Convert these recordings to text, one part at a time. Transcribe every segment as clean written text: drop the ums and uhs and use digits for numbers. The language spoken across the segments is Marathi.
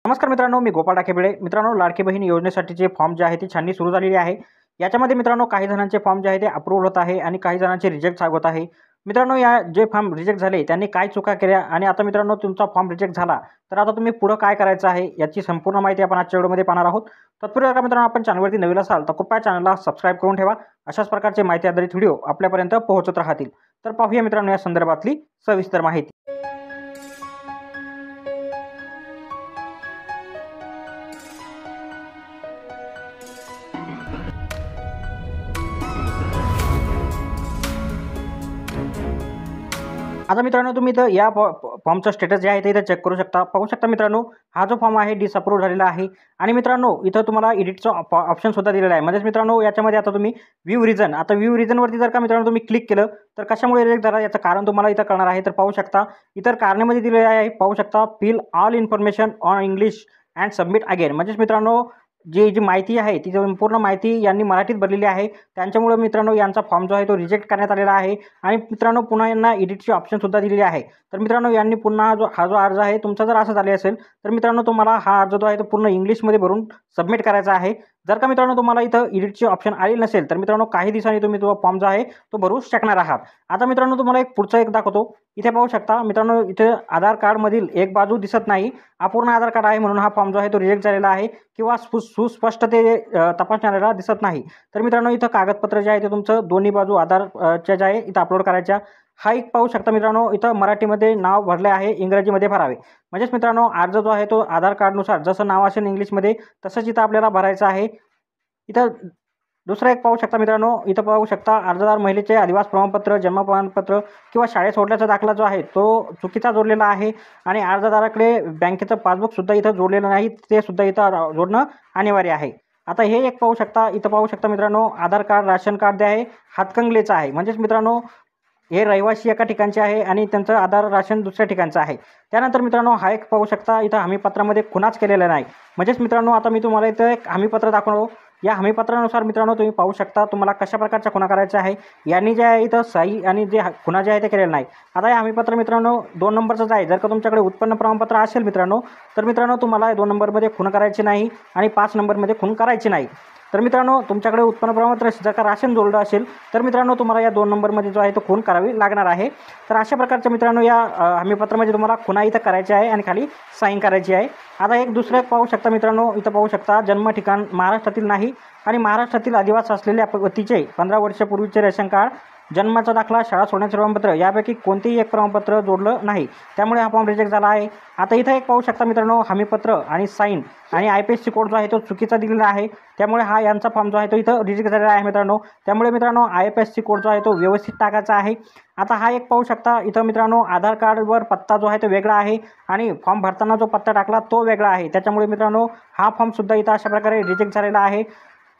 नमस्कार मित्रांनो, मी गोपाळ डाकेबिळे. मित्रांनो, लाडकी बहीण योजनेसाठीचे फॉर्म जे आहे ती छाननी सुरू झालेली आहे. याच्यामध्ये मित्रांनो काही जणांचे फॉर्म जे आहे ते अप्रूव्ह होत आहे आणि काही जणांचे रिजेक्ट होत आहे. मित्रांनो, या जे फॉर्म रिजेक्ट झाले त्यांनी काय चुका केल्या आणि आता मित्रांनो तुमचा फॉर्म रिजेक्ट झाला तर आता तुम्ही पुढे काय करायचं आहे याची संपूर्ण माहिती आपण आजच्या व्हिडिओमध्ये पाहणार आहोत. तत्पूर्वी का मित्रांनो आपण चॅनलवरती नवीन असाल तर कृपया चॅनलला सबस्क्राईब करून ठेवा. अशाच प्रकारचे माहिती आधारित व्हिडिओ आपल्यापर्यंत पोहोचत राहतील. तर पाहूया मित्रांनो या संदर्भातली सविस्तर माहिती. आता मित्रांनो तुम्ही इथं या फॉर्मचं स्टेटस जे आहे ते इथं चेक करू शकता. पाहू शकता मित्रांनो, हा जो फॉर्म आहे डिसअप्रूव्ह झालेला आहे आणि मित्रांनो इथं तुम्हाला एडिटचं ऑप्शन सुद्धा दिलेला आहे. म्हणजेच मित्रांनो याच्यामध्ये आता तुम्ही व्ह्यू रिझन, आता व्ह्यू रिझनवरती जर का मित्रांनो तुम्ही क्लिक केलं तर कशामुळे रिजेक्ट झाला याचं कारण तुम्हाला इथं कळणार आहे. तर पाहू शकता इतर कारणामध्ये दिलेले आहे. पाहू शकता fill all information on English and submit again. म्हणजेच मित्रांनो जी माहिती आहे ती संपूर्ण माहिती यांनी मराठीत भरलेली आहे. त्यांच्यामुळे मित्रांनो यांचा फॉर्म जो आहे तो रिजेक्ट करण्यात आलेला आहे आणि मित्रांनो पुन्हा यांना एडिटची ऑप्शन सुद्धा दिलेली आहे. तर मित्रांनो यांनी पुन्हा हा जो अर्ज आहे तुमचा जर असं झाले असेल तर मित्रांनो तुम्हाला हा अर्ज जो आहे तो पूर्ण इंग्लिशमध्ये भरून सबमिट करायचा आहे. जर का मित्रांनो तुम्हाला इथं एडिटची ऑप्शन आली नसेल तर मित्रांनो काही दिवसांनी तुम्ही तो फॉर्म जो आहे तो भरू शकणार आहात. आता मित्रांनो तुम्हाला पुढचं एक दाखवतो. इथे पाहू शकता मित्रांनो, इथे आधार कार्डमधील एक बाजू दिसत नाही. अपूर्ण आधार कार्ड आहे म्हणून हा फॉर्म जो आहे तो रिजेक्ट झालेला आहे किंवा सुस्पष्ट ते तपासणाऱ्याला दिसत नाही. तर मित्रांनो इथं कागदपत्र जे आहे ते तुमचं दोन्ही बाजू आधारच्या जे आहे इथं अपलोड करायच्या. हा एक पाहू शकता मित्रांनो, इथं मराठीमध्ये नाव भरले आहे, इंग्रजीमध्ये भरावे. म्हणजेच मित्रांनो अर्ज जो आहे तो आधार कार्डनुसार जसं नाव असेल इंग्लिशमध्ये तसंच इथं आपल्याला भरायचं आहे. इथं दुसरा एक पाहू शकता मित्रांनो, इथं पाहू शकता अर्जदार महिलेचे अधिवास प्रमाणपत्र, जन्म प्रमाणपत्र किंवा शाळेत सोडल्याचा दाखला जो आहे तो चुकीचा जोडलेला आहे आणि अर्जदाराकडे बँकेचं पासबुकसुद्धा इथं जोडलेलं नाही, ते सुद्धा इथं जोडणं अनिवार्य आहे. आता हे एक पाहू शकता, इथं पाहू शकता मित्रांनो आधार कार्ड, राशन कार्ड जे आहे हातकंगलेचं आहे. म्हणजेच मित्रांनो हे रहिवासी एका ठिकाणचे आहे आणि त्यांचं आधार राशन दुसऱ्या ठिकाणचं आहे. त्यानंतर मित्रांनो हा एक पाहू शकता, इथं हमीपत्रामध्ये खुणाच केलेला नाही. म्हणजेच मित्रांनो आता मी तुम्हाला इथं एक हमीपत्र दाखवतो. या हमीपत्रानुसार मित्रांनो तुम्ही पाहू शकता तुम्हाला कशा प्रकारच्या खुणा करायच्या आहे. यांनी जे आहे इथं सही आणि जे खुणा जे आहे ते केलेलं नाही. आता हे हमीपत्र मित्रांनो 2 नंबरचंच आहे. जर का तुमच्याकडे उत्पन्न प्रमाणपत्र असेल मित्रांनो तर मित्रांनो तुम्हाला 2 नंबरमध्ये खूण करायची नाही आणि 5 नंबरमध्ये खूण करायची नाही. तर मित्रांनो तुमच्याकडे उत्पन्न प्रमाणपत्र जर का राशन जोडलं असेल तर मित्रांनो तुम्हाला या 2 नंबरमध्ये जो आहे तो खूण करावी लागणार आहे. तर अशा प्रकारच्या मित्रांनो या हमीपत्रामध्ये तुम्हाला खुणा इथं करायची आहे आणि खाली साईन करायची आहे. आता एक दुसरं पाहू शकता मित्रांनो, इथं पाहू शकता जन्म ठिकाण महाराष्ट्रातील नाही आणि महाराष्ट्रातील अधिवास असलेल्या व्यक्तीचे 15 वर्षापूर्वीचे रेशन कार्ड, जन्माचा दाखला, शाळा सोडण्याचे प्रमाणपत्र यापैकी कोणतेही एक प्रमाणपत्र जोडलं नाही, त्यामुळे हा फॉर्म रिजेक्ट झाला आहे. आता इथं एक पाहू शकता मित्रांनो, हमीपत्र आणि साईन आणि IPSC कोड जो आहे तो चुकीचा दिलेला आहे, त्यामुळे हा यांचा फॉर्म जो आहे तो इथं रिजेक्ट झालेला आहे मित्रांनो. त्यामुळे मित्रांनो IPSC कोड जो आहे तो व्यवस्थित टाकायचा आहे. आता हा एक पाहू शकता इथं मित्रांनो आधार कार्डवर पत्ता जो आहे तो वेगळा आहे आणि फॉर्म भरताना जो पत्ता टाकला तो वेगळा आहे. त्याच्यामुळे मित्रांनो हा फॉर्मसुद्धा इथं अशा प्रकारे रिजेक्ट झालेला आहे.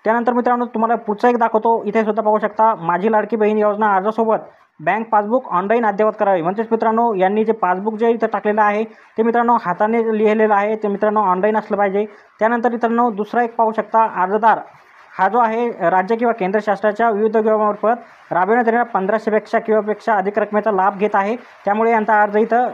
त्यानंतर मित्रांनो तुम्हाला पुढचा एक दाखवतो. इथे सुद्धा पाहू शकता माझी लाडकी बहीण योजना अर्जासोबत बँक पासबुक ऑनलाईन अद्ययावत करावे. म्हणजेच मित्रांनो यांनी जे पासबुक जे इथं टाकलेलं आहे ते मित्रांनो हाताने लिहिलेलं आहे, ते मित्रांनो ऑनलाईन असलं पाहिजे. त्यानंतर मित्रांनो दुसरा एक पाहू शकता अर्जदार हा जो आहे राज्य किंवा केंद्र शासनाच्या विविध योजनांमार्फत राबविण्यात येणाऱ्या 1500पेक्षा किंवा पेक्षा अधिक रकमेचा लाभ घेत आहे, त्यामुळे यांचा अर्ज इथं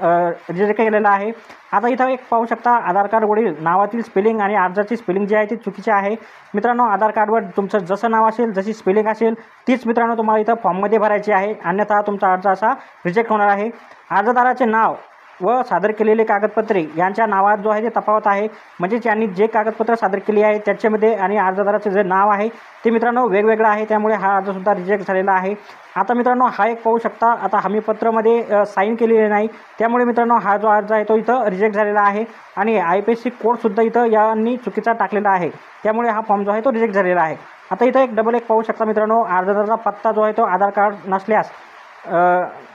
रिजेक्ट केलेला आहे. आता इथं एक पाहू शकता आधार कार्डवरील नावातील स्पेलिंग आणि अर्जाची स्पेलिंग जी आहे ती चुकीची आहे. मित्रांनो आधार कार्डवर तुमचं जसं नाव असेल, जशी स्पेलिंग असेल तीच मित्रांनो तुम्हाला इथं फॉर्ममध्ये भरायची आहे, अन्यथा तुमचा अर्ज असा रिजेक्ट होणार आहे. अर्जदाराचे नाव व सादर केलेले कागदपत्रे यांच्या नावात जो आहे ते तफावत आहे. म्हणजेच यांनी जे कागदपत्र सादर केली आहे त्याच्यामध्ये आणि अर्जदाराचे जे नाव आहे ते मित्रांनो वेगवेगळं आहे, त्यामुळे हा अर्जसुद्धा रिजेक्ट झालेला आहे. आता मित्रांनो हा एक पाहू शकता, आता हमीपत्रामध्ये साईन केलेली नाही, त्यामुळे मित्रांनो हा जो अर्ज आहे तो इथं रिजेक्ट झालेला आहे आणि IPSC कोडसुद्धा इथं यांनी चुकीचा टाकलेला आहे, त्यामुळे हा फॉर्म जो आहे तो रिजेक्ट झालेला आहे. आता इथं एक डबल एक पाहू शकता मित्रांनो, अर्जदाराचा पत्ता जो आहे तो आधार कार्ड नसल्यास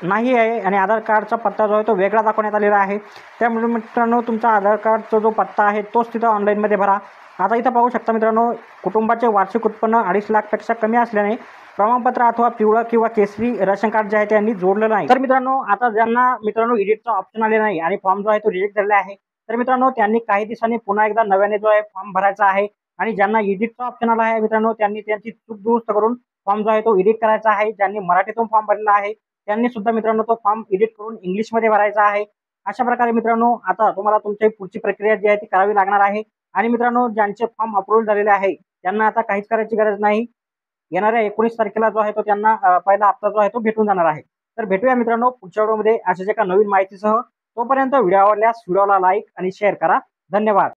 नाही आहे आणि आधार कार्डचा पत्ता जो आहे तो वेगळा दाखवण्यात आलेला आहे. त्यामुळे मित्रांनो तुमचा आधार कार्डचा जो पत्ता आहे तोच तिथं ऑनलाईनमध्ये भरा. आता इथं पाहू शकता मित्रांनो, कुटुंबाचे वार्षिक उत्पन्न 2.5 लाखपेक्षा कमी असल्याने प्रमाणपत्र अथवा पिवळं किंवा केसरी रेशन कार्ड जे आहे त्यांनी जोडलेलं नाही. तर मित्रांनो आता ज्यांना मित्रांनो एडिटचा ऑप्शन आले नाही आणि फॉर्म जो आहे तो रिजेक्ट झालेला आहे तर मित्रांनो त्यांनी काही दिवसांनी पुन्हा एकदा नव्याने जो आहे फॉर्म भरायचा आहे आणि ज्यांना एडिटचा ऑप्शन आला आहे मित्रांनो त्यांनी त्यांची चूक दुरुस्त करून फॉर्म जो आहे तो एडिट करायचा आहे. ज्यांनी मराठीतून फॉर्म भरलेला आहे त्यांनी सुद्धा मित्रांनो तो फॉर्म एडिट करून इंग्लिशमध्ये भरायचा आहे अशा प्रकारे मित्रांनो आता तुम्हाला तुमची पुढची प्रक्रिया जी आहे ती करावी लागणार आहे. आणि मित्रांनो ज्यांचे फॉर्म अप्रूव्ह झालेले आहे त्यांना आता काहीच करायची गरज नाही. येणाऱ्या 19 तारखेला जो आहे तो त्यांना पहिला हप्ता जो आहे तो भेटून जाणार आहे. तर भेटूया मित्रांनो पुढच्या व्हिडिओमध्ये अशाच एका नवीन माहितीसह. तोपर्यंत व्हिडिओ आवडल्यास व्हिडिओला लाईक आणि शेअर करा. धन्यवाद.